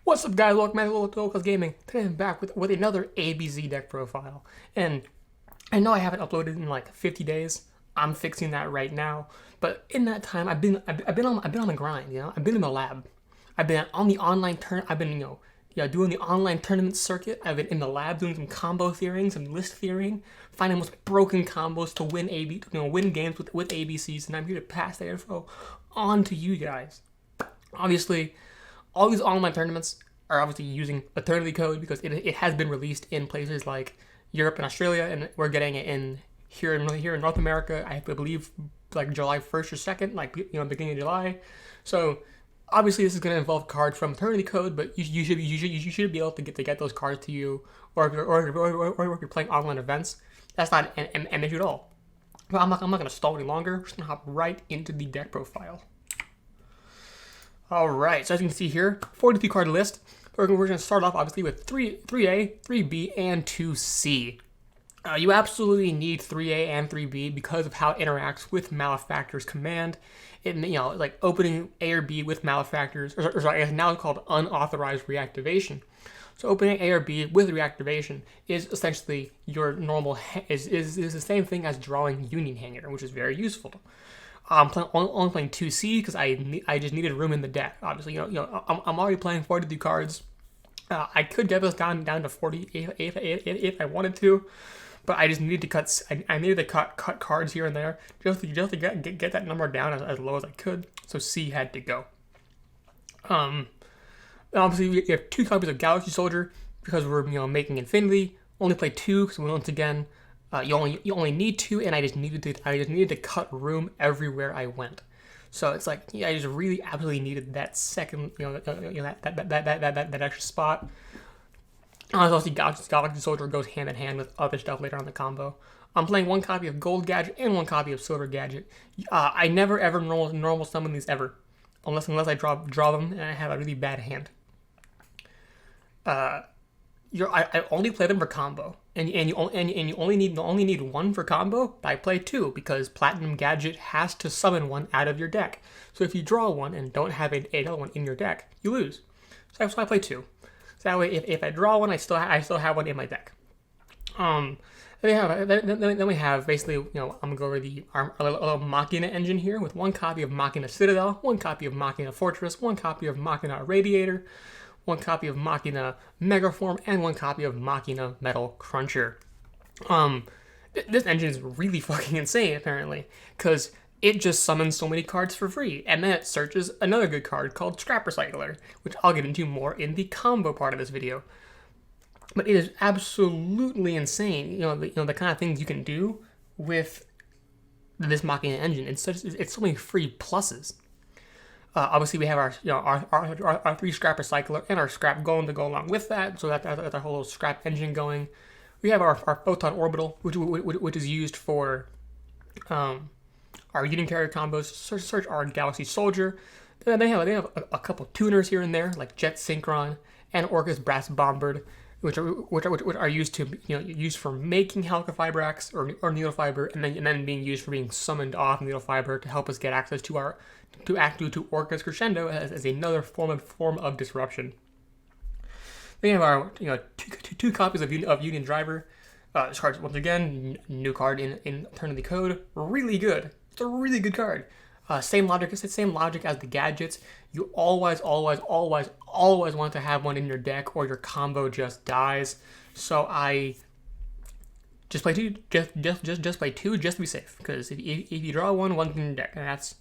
What's up, guys? Welcome back to GoldClassGaming. Today I'm back with another ABC deck profile. And I know I haven't uploaded in like 50 days. I'm fixing that right now. But in that time, I've been on the grind. I've been in the lab. I've been on the online doing the online tournament circuit. I've been in the lab doing some combo theorying, some list theorying, finding most broken combos to win games with ABCs. And I'm here to pass that info on to you guys. Obviously, all these online tournaments are obviously using Eternity code because it has been released in places like Europe and Australia, and we're getting it in here in North America. I believe like July 1st or 2nd, beginning of July. So obviously this is going to involve cards from Eternity code, but you should be able to get those cards to you, or if you're playing online events. That's not an issue at all. But I'm not going to stall any longer. We're just going to hop right into the deck profile. Alright, so as you can see here, 42 card list. We're going to start off obviously with 3A, 3B, and 2C. You absolutely need 3A and 3B because of how it interacts with Malefactor's command. Like opening A or B with Malefactors, it's now called unauthorized reactivation. So opening A or B with reactivation is essentially your normal, is the same thing as drawing Union Hanger, which is very useful. I'm only playing 2C because I just needed room in the deck. Obviously, I'm already playing 42 cards. I could get this down to 40 if I wanted to, but I just needed to cut. I needed to cut cards here and there just to get that number down as low as I could. So C had to go. Obviously we have 2 copies of Galaxy Soldier because we're making Infinity. Only play 2 because once again. You only need 2, and I just needed to cut room everywhere I went. So it's like I just really absolutely needed that second, that extra spot. Obviously, Galaxy Soldier goes hand in hand with other stuff later on in the combo. I'm playing 1 copy of Gold Gadget and 1 copy of Silver Gadget. I never ever normal summon these ever, unless I draw them and I have a really bad hand. I only play them for combo, and you only need 1 for combo. But I play 2 because Platinum Gadget has to summon 1 out of your deck. So if you draw 1 and don't have another one in your deck, you lose. So that's why I play 2. So that way, if I draw 1, I still have 1 in my deck. Then we have basically I'm gonna go over a little Machina engine here with 1 copy of Machina Citadel, 1 copy of Machina Fortress, 1 copy of Machina Radiator, 1 copy of Machina Megaform, and 1 copy of Machina Metal Cruncher. This engine is really fucking insane, apparently, because it just summons so many cards for free, and then it searches another good card called Scrap Recycler, which I'll get into more in the combo part of this video. But it is absolutely insane, the kind of things you can do with this Machina engine. It's so many free pluses. Obviously, we have our 3 Scrap Recycler and our Scrap Golem to go along with that, so that's our whole little scrap engine going. We have our Photon Orbital, which is used for our Union Carrier combos, search our Galaxy Soldier. Then they have a couple tuners here and there, like Jet Synchron and Orcus Brass Bombard, which are used for making Halqifibrax or Needle Fiber, and then being used for being summoned off Needle Fiber to help us get access to Orcus Crescendo as another form of disruption. Then we have our two copies of Union Driver. This card, once again, new card in Eternity code, really good. It's a really good card. Same logic as the gadgets. You always want to have 1 in your deck, or your combo just dies. So I just play 2, just play 2, just to be safe. Because if you draw 1's in your deck, and that's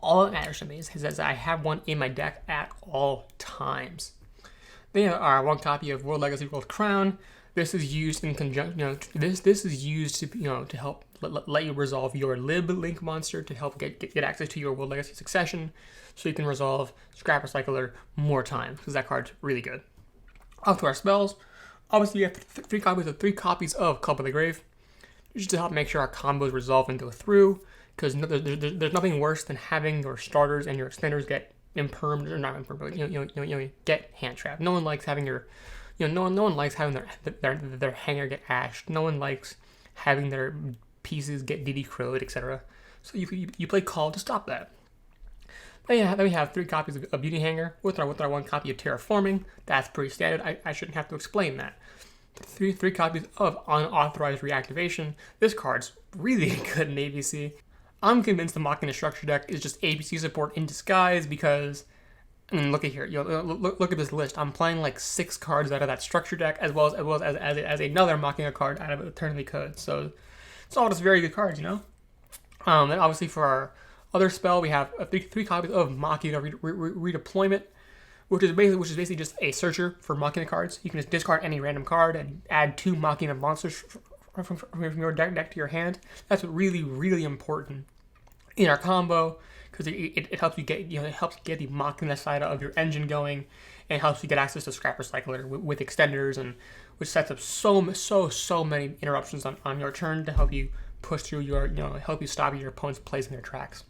all that matters to me is that I have 1 in my deck at all times. Then our 1 copy of World Legacy World Crown. This is used in conjunction. This is used to help let you resolve your Lib Link monster to help get access to your World Legacy Succession, so you can resolve Scrap Recycler more times because that card's really good. Off to our spells. Obviously, you have 3 copies of Club of the Grave, just to help make sure our combos resolve and go through. Because there's nothing worse than having your starters and your extenders get impermed, or not impermed, but get hand trapped. No one likes having no one likes having their hanger get ashed. No one likes having their pieces get DD crowed, etc. So you play Call to stop that. Then we have 3 copies of Beauty Hanger with our 1 copy of Terraforming. That's pretty standard. I shouldn't have to explain that. Three copies of Unauthorized Reactivation. This card's really good in ABC. I'm convinced the Machina structure deck is just ABC support in disguise because, I mean, look at here. Look at this list. I'm playing like 6 cards out of that structure deck, as well as another Machina card out of Eternity Code. So it's all just very good cards, you know. And obviously for our other spell, we have 3 copies of Machina Redeployment, which is basically just a searcher for Machina cards. You can just discard any random card and add 2 Machina monsters from your deck to your hand. That's really important in our combo because it helps you get the Machina side of your engine going, and helps you get access to Scrap Recycler with extenders, and which sets up so many interruptions on your turn to help you push through help you stop your opponent's plays in their tracks.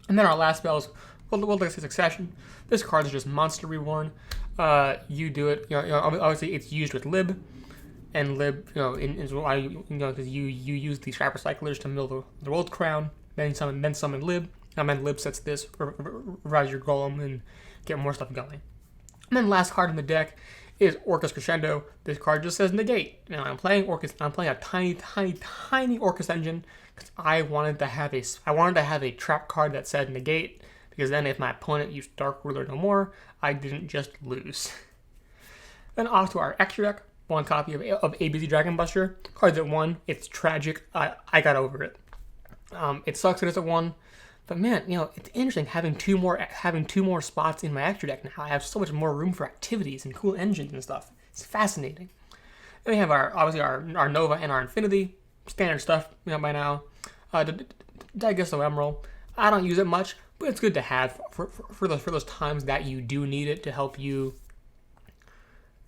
And then our last spell is Legacy Succession. This card is just Monster Reborn. You do it. Obviously it's used with Lib, and Lib, is why because you use the Scrap Recyclers to mill the World Crown. Then summon Lib. And then Lib sets this, rise your Golem, and get more stuff going. And then last card in the deck is Orcus Crescendo. This card just says negate. Now I'm playing a tiny Orcus engine because I wanted to have a trap card that said negate, because then if my opponent used Dark Ruler no more, I didn't just lose. Then off to our extra deck. 1 copy of ABC Dragon Buster. Cards at 1. It's tragic. I got over it. It sucks that it's at 1. But man, it's interesting having two more spots in my extra deck now. I have so much more room for activities and cool engines and stuff. It's fascinating. Then we have our Nova and our Infinity, standard stuff by now. Digesto Emerald. I don't use it much, but it's good to have for those times that you do need it to help you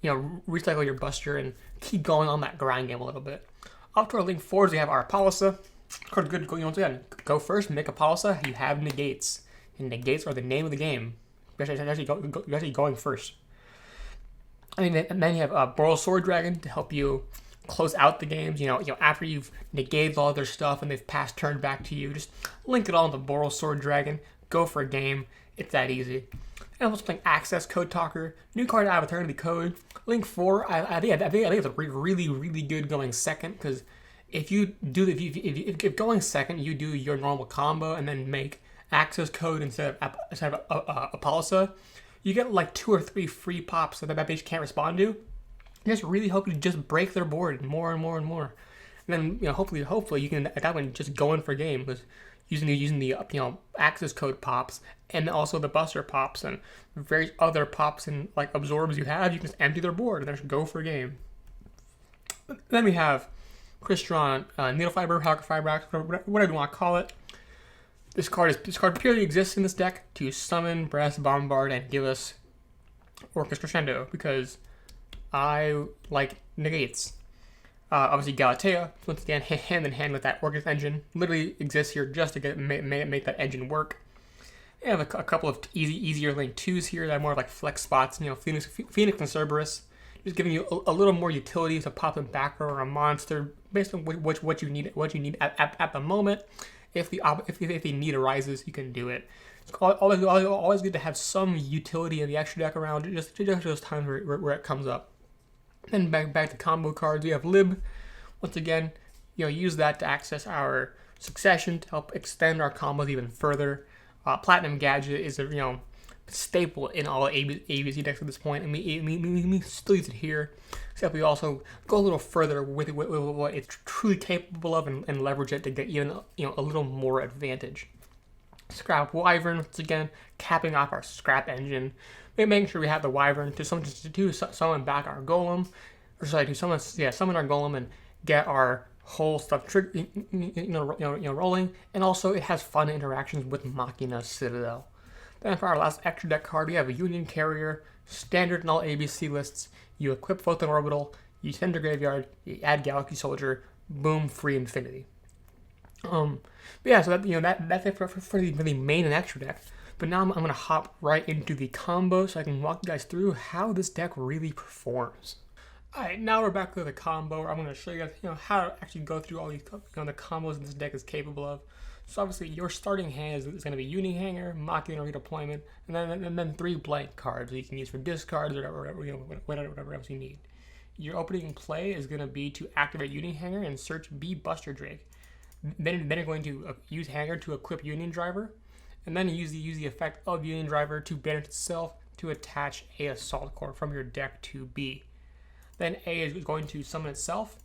recycle your Buster and keep going on that grind game a little bit. Off to our Link 4s, we have our Apollousa. Card good. Once again, go first, make Apollousa. You have negates, and negates are the name of the game. You're actually going first. And then you have Boral Sword Dragon to help you close out the games. After you've negated all their stuff and they've passed turn back to you, just link it all into Boral Sword Dragon. Go for a game. It's that easy. And I'm also playing Access Code Talker. New card out of Eternity Code. Link 4. I think it's a really good going second, because if going second, you do your normal combo and then make Access Code instead of Apollousa, you get like 2 or 3 free pops that bitch can't respond to. You just really hope you just break their board more and more. And then hopefully you can at that one just go in for game, because using the Access Code pops and also the Buster pops and various other pops and like absorbs you have, you can just empty their board and then just go for a game. Then we have Crystron, Needle Fiber, Halka Fibrax, whatever you want to call it. This card purely exists in this deck to summon, Breast, Bombard, and give us Orcus Crescendo, because I like negates. Obviously Galatea, once again, hand in hand with that Orcus engine, literally exists here just to make that engine work. I have a couple of easier Link 2s here that are more like flex spots. Phoenix and Cerberus, just giving you a little more utility to pop a backer or a monster based on what you need at the moment. If the need arises, you can do it. It's always good to have some utility in the extra deck around, just those times where it comes up. Then back to combo cards, we have Lib. Once again, use that to access our Succession to help extend our combos even further. Platinum Gadget is a staple in all ABC decks at this point, and we still use it here, except we also go a little further with what it's truly capable of and leverage it to get even a little more advantage. Scrap Wyvern, once again, capping off our scrap engine, making sure we have the Wyvern to summon back our Golem, to summon our Golem and get our whole stuff rolling, and also it has fun interactions with Machina Citadel. Then for our last extra deck card, we have a Union Carrier, standard in all ABC lists. You equip Photon Orbital, you send to graveyard, you add Galaxy Soldier, boom, free Infinity. So that's it for the main and extra deck. But now I'm going to hop right into the combo so I can walk you guys through how this deck really performs. Alright, now we're back to the combo where I'm going to show you guys how to actually go through all these the combos this deck is capable of. So obviously your starting hand is going to be Uni Hanger, Machina Redeployment, and then 3 blank cards that you can use for discards or whatever else you need. Your opening play is going to be to activate Uni Hanger and search B Buster Drake. Then you're going to use Hanger to equip Union Driver, and then use the effect of Union Driver to banish itself to attach A Assault Core from your deck to B. Then A is going to summon itself,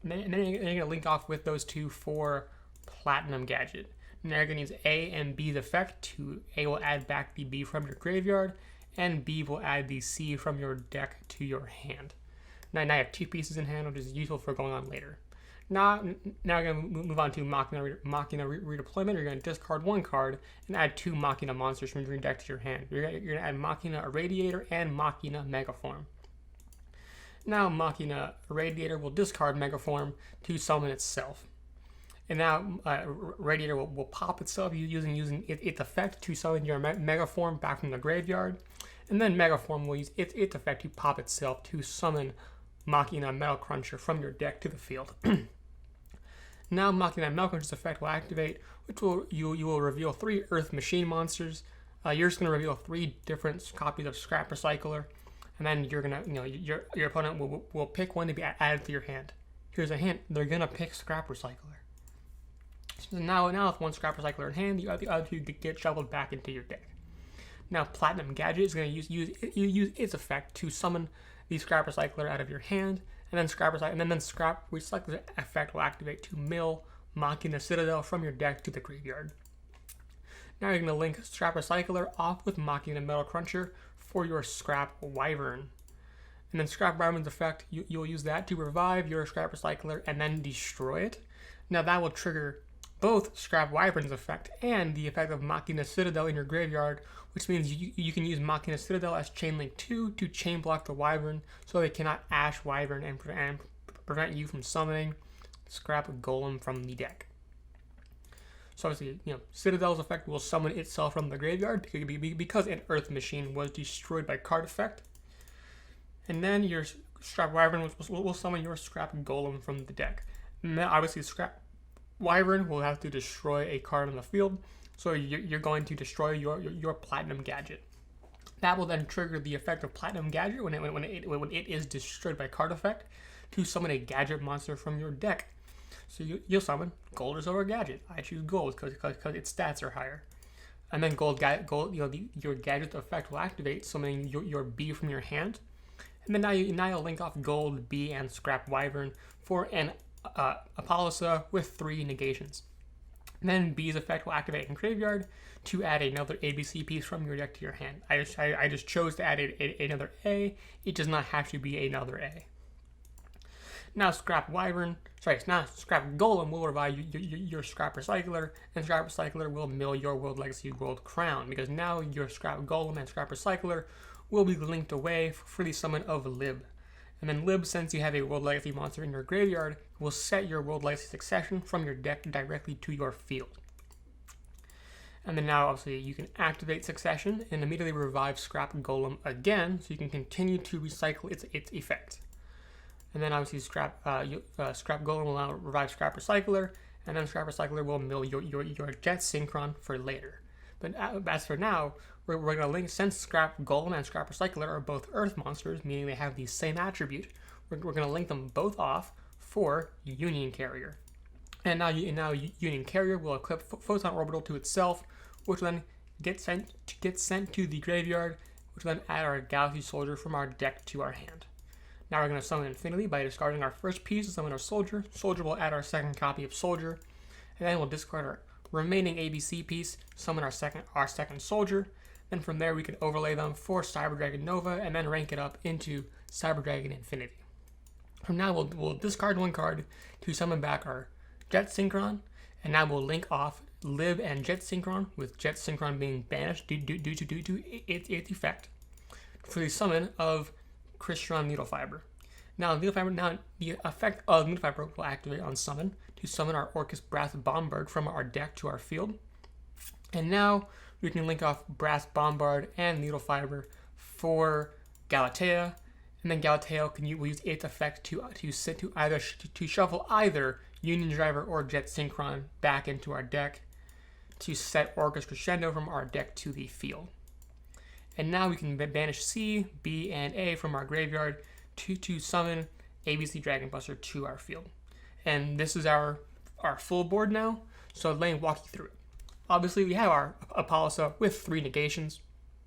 and then you're going to link off with those two for Platinum Gadget. Now you're going to use A and B's effect to A will add back the B from your graveyard, and B will add the C from your deck to your hand. Now you have 2 pieces in hand, which is useful for going on later. Now we're going to move on to Machina Redeployment. You're going to discard 1 card and add 2 Machina monsters from your deck to your hand. You're going to add Machina Irradiator and Machina Megaform. Now Machina Irradiator will discard Megaform to summon itself. And now Radiator will pop itself using its effect to summon your Megaform back from the graveyard. And then Megaform will use its effect to pop itself to summon Machina Metal Cruncher from your deck to the field. Now Machina Metal Cruncher's effect will activate, which you will reveal 3 Earth Machine monsters. You're just going to reveal 3 different copies of Scrap Recycler, and then you're gonna, your opponent will pick one to be added to your hand. Here's a hint: they're gonna pick Scrap Recycler. So now with 1 Scrap Recycler in hand, the other 2 get shoveled back into your deck. Now Platinum Gadget is going to use its effect to summon the Scrap Recycler out of your hand, and then Scrap Recycler effect will activate to mill Machina Citadel from your deck to the graveyard. Now you're going to link Scrap Recycler off with Machina Metal Cruncher for your Scrap Wyvern. And then Scrap Wyvern's effect, you'll use that to revive your Scrap Recycler and then destroy it. Now that will trigger both Scrap Wyvern's effect and the effect of Machina Citadel in your graveyard, which means you can use Machina Citadel as Chainlink 2 to chain block the Wyvern so they cannot Ash Wyvern and prevent you from summoning Scrap Golem from the deck. So obviously, Citadel's effect will summon itself from the graveyard because an Earth Machine was destroyed by card effect. And then your Scrap Wyvern will summon your Scrap Golem from the deck. And then obviously Scrap Wyvern will have to destroy a card on the field, so you're going to destroy your Platinum Gadget. That will then trigger the effect of Platinum Gadget when it is destroyed by card effect to summon a Gadget monster from your deck. So you'll summon Gold is over Gadget. I choose Gold because its stats are higher. And then your Gadget effect will activate, summoning your B from your hand. And then now you'll link off Gold, B, and Scrap Wyvern for an Apollousa with 3 negations. And then B's effect will activate in graveyard to add another ABC piece from your deck to your hand. I just chose to add another A. It does not have to be another A. Now Scrap Golem will revive your Scrap Recycler, and Scrap Recycler will mill your World Legacy Gold Crown, because now your Scrap Golem and Scrap Recycler will be linked away for the summon of Lib. And then Lib, since you have a World Legacy monster in your graveyard, will set your World Legacy Succession from your deck directly to your field. And then now, obviously, you can activate Succession and immediately revive Scrap Golem again, so you can continue to recycle its effect. And then obviously Scrap Golem will now revive Scrap Recycler, and then Scrap Recycler will mill your Jet Synchron for later. But as for now, we're going to link, since Scrap Golem and Scrap Recycler are both Earth monsters, meaning they have the same attribute, we're going to link them both off for Union Carrier. And now Union Carrier will equip Photon Orbital to itself, which will then get sent to the graveyard, which will then add our Galaxy Soldier from our deck to our hand. Now we're going to summon Infinity by discarding our first piece to summon our Soldier. Soldier will add our second copy of Soldier, and then we'll discard our remaining ABC piece, summon our second Soldier. Then from there we can overlay them for Cyber Dragon Nova and then rank it up into Cyber Dragon Infinity. From now we'll discard 1 card to summon back our Jet Synchron, and now we'll link off Lib and Jet Synchron, with Jet Synchron being banished due to its effect, for the summon of Crystron Needle Fiber. Now the effect of Needle Fiber will activate on summon to summon our Orcus Brass Bombard from our deck to our field. And now we can link off Brass Bombard and Needle Fiber for Galatea, and then Galatea will use its effect to shuffle either Union Driver or Jet Synchron back into our deck. to set Orcus Crescendo from our deck to the field. And now we can banish C, B, and A from our graveyard to summon ABC Dragon Buster to our field. And this is our full board now, so let me walk you through it. Obviously, we have our Apollousa with 3 negations,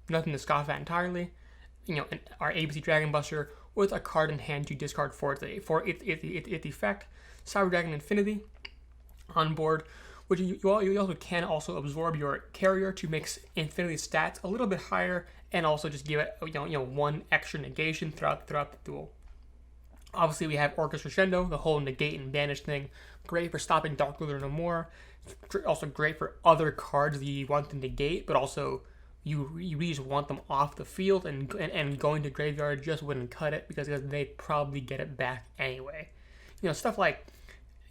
nothing to scoff at entirely. You know, our ABC Dragon Buster with a card in hand to discard for its effect. Cyber Dragon Infinity on board, which you also can also absorb your carrier to make Infinity stats a little bit higher, and also just give it one extra negation throughout the duel. Obviously, we have Orcus Crescendo, the whole negate and banish thing. Great for stopping Dark Ruler no more. Also great for other cards that you want to negate, but also you really just want them off the field, and going to graveyard just wouldn't cut it because they'd probably get it back anyway. You know, stuff like,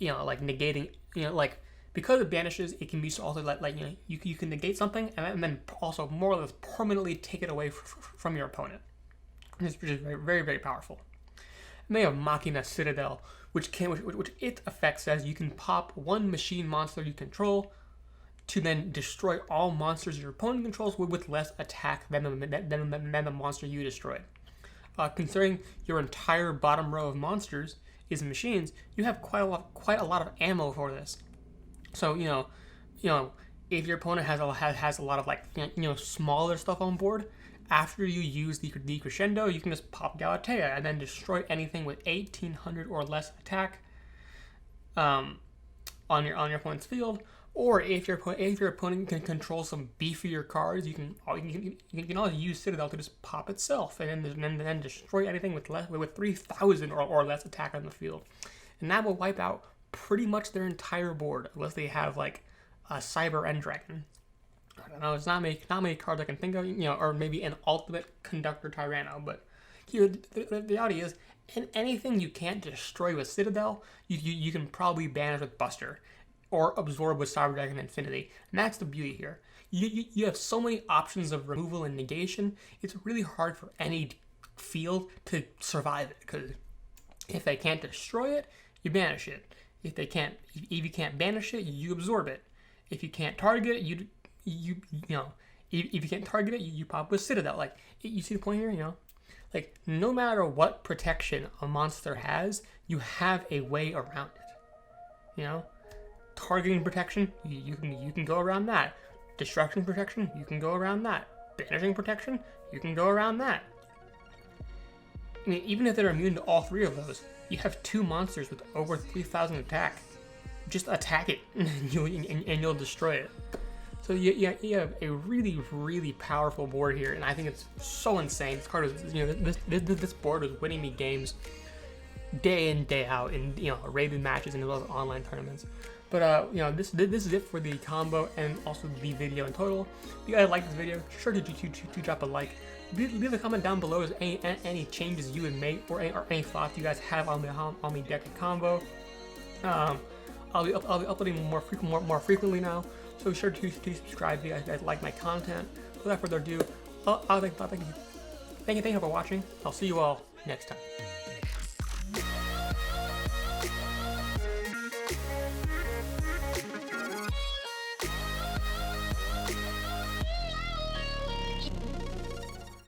like negating, like, because it banishes, it can be also like you can negate something and then also more or less permanently take it away from your opponent. Which is very, very, very powerful. And they have Machina Citadel, which its effect says you can pop 1 machine monster you control to then destroy all monsters your opponent controls with less attack than the monster you destroyed. Considering your entire bottom row of monsters is machines, you have quite a lot of ammo for this. So if your opponent has a lot of like smaller stuff on board, after you use the Crescendo, you can just pop Galatea and then destroy anything with 1800 or less attack on your opponent's field. Or if your opponent can control some beefier cards, you can always use Citadel to just pop itself and then destroy anything with 3000 or less attack on the field, and that will wipe out pretty much their entire board unless they have like a Cyber End Dragon. I don't know. It's not many cards I can think of, or maybe an Ultimate Conductor Tyranno. But here, the reality is, anything you can't destroy with Citadel, you can probably banish with Buster, or absorb with Cyber Dragon Infinity. And that's the beauty here. You have so many options of removal and negation. It's really hard for any field to survive it, because if they can't destroy it, you banish it. If you can't banish it, you absorb it. If you can't target it, if you can't target it, you pop with Citadel. Like, you see the point here, like, no matter what protection a monster has, you have a way around it. Targeting protection, you can go around that. Destruction protection, you can go around that. Banishing protection, you can go around that. I mean, even if they're immune to all 3 of those, you have 2 monsters with over 3000 attack. Just attack it, and you'll destroy it. So you have a really, really powerful board here, and I think it's so insane. This card is, this board is winning me games day in, day out in rated matches and as well as online tournaments. But this is it for the combo and also the video in total. If you guys like this video, sure to drop a like. Leave a comment down below as any changes you would make or any thoughts you guys have on the deck and combo. I'll be uploading more frequently now, so be sure to subscribe if you guys like my content. Without further ado, thank you for watching. I'll see you all next time.